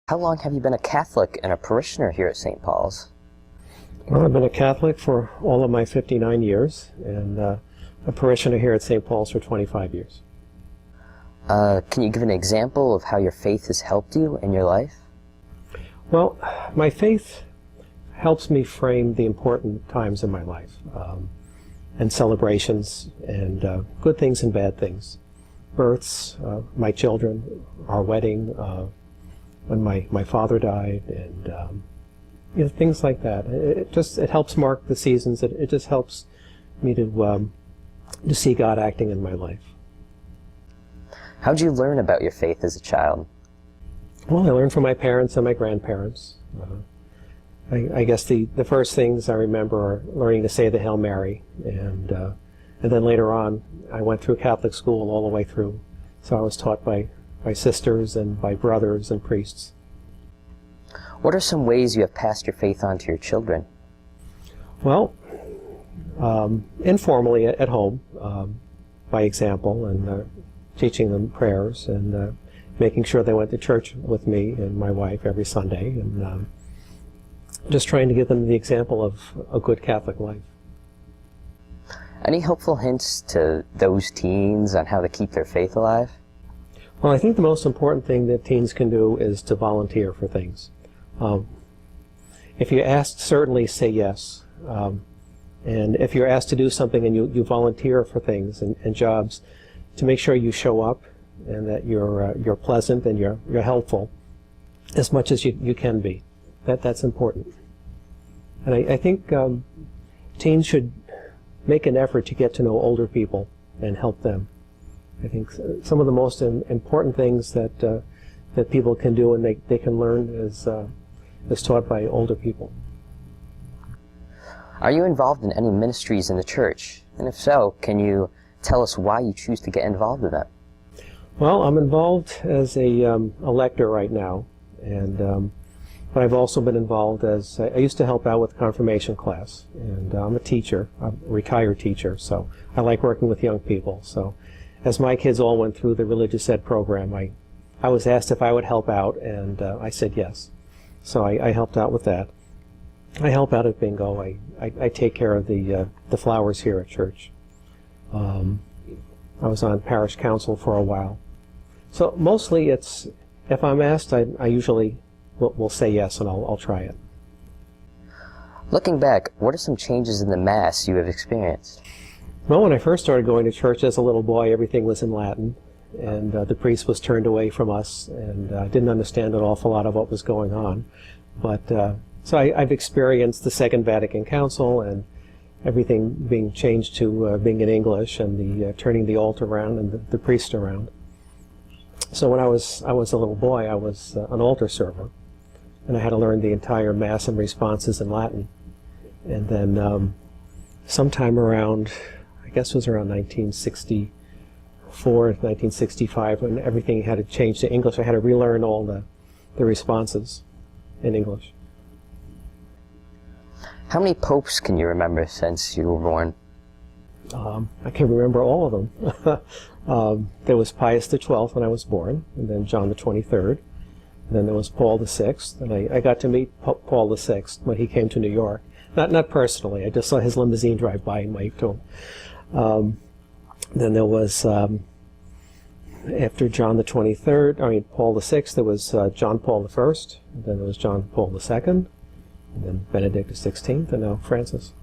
How long have you been a Catholic and a parishioner here at St. Paul's? Well, I've been a Catholic for all of my 59 years, and a parishioner here at St. Paul's for 25 years. Can you give an example of how your faith has helped you in your life? Well, my faith helps me frame the important times in my life, and celebrations, and good things and bad things. Births, my children, our wedding, when my father died, and things like that. It helps mark the seasons. It just helps me to see God acting in my life. How did you learn about your faith as a child? Well, I learned from my parents and my grandparents. I guess the first things I remember are learning to say the Hail Mary, and then later on I went through Catholic school all the way through. So I was taught by sisters and by brothers and priests. What are some ways you have passed your faith on to your children? Well, informally at home, by example, and teaching them prayers, and making sure they went to church with me and my wife every Sunday, and just trying to give them the example of a good Catholic life. Any helpful hints to those teens on how to keep their faith alive? Well, I think the most important thing that teens can do is to volunteer for things. If you're asked, certainly say yes. And if you're asked to do something and you volunteer for things and jobs, to make sure you show up and that you're pleasant and you're helpful as much as you can be. That's important. And I think teens should make an effort to get to know older people and help them. I think some of the most important things that people can do and they can learn is taught by older people. Are you involved in any ministries in the church? And if so, can you tell us why you choose to get involved in that? Well, I'm involved as a lector right now, and but I've also been involved as I used to help out with confirmation class, and I'm a teacher, I'm a retired teacher, so I like working with young people. So as my kids all went through the religious ed program, I was asked if I would help out, and I said yes. So I helped out with that. I help out at bingo. I take care of the flowers here at church. I was on parish council for a while. So mostly it's, if I'm asked, I usually will say yes, and I'll try it. Looking back, what are some changes in the Mass you have experienced? Well, when I first started going to church as a little boy, everything was in Latin, and the priest was turned away from us, and didn't understand an awful lot of what was going on. But so I've experienced the Second Vatican Council and everything being changed to being in English, and the turning the altar around and the priest around. So when I was a little boy, I was an altar server, and I had to learn the entire Mass and responses in Latin. And then sometime around, I guess it was around 1964, 1965, when everything had to change to English, I had to relearn all the responses in English. How many popes can you remember since you were born? I can remember all of them. There was Pius XII when I was born, and then John the 23rd, and then there was Paul VI, and I got to meet Paul VI when he came to New York. Not personally, I just saw his limousine drive by and waved to him. Then there was, after John the 23rd, Paul VI, there was John Paul I, and then there was John Paul II, and then Benedict XVI, and now Francis.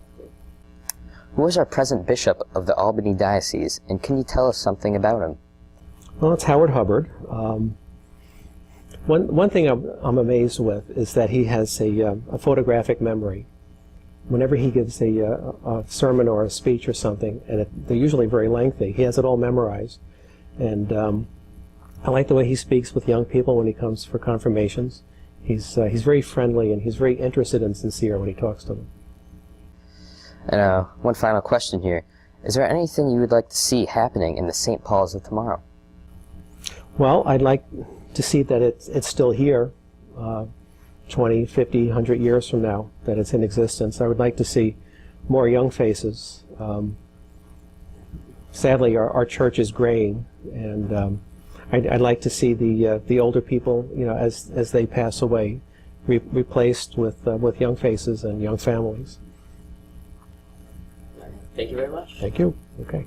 Who is our present bishop of the Albany Diocese, and can you tell us something about him? Well, it's Howard Hubbard. One thing I'm amazed with is that he has a photographic memory. Whenever he gives a sermon or a speech or something, and they're usually very lengthy, he has it all memorized. And I like the way he speaks with young people when he comes for confirmations. He's very friendly, and he's very interested and sincere when he talks to them. And one final question here. Is there anything you would like to see happening in the St. Paul's of tomorrow? Well, I'd like to see that it's still here 20, 50, 100 years from now, that it's in existence. I would like to see more young faces. Sadly, our church is graying, and I'd like to see the older people, as they pass away, replaced with young faces and young families. Thank you very much. Thank you. Okay.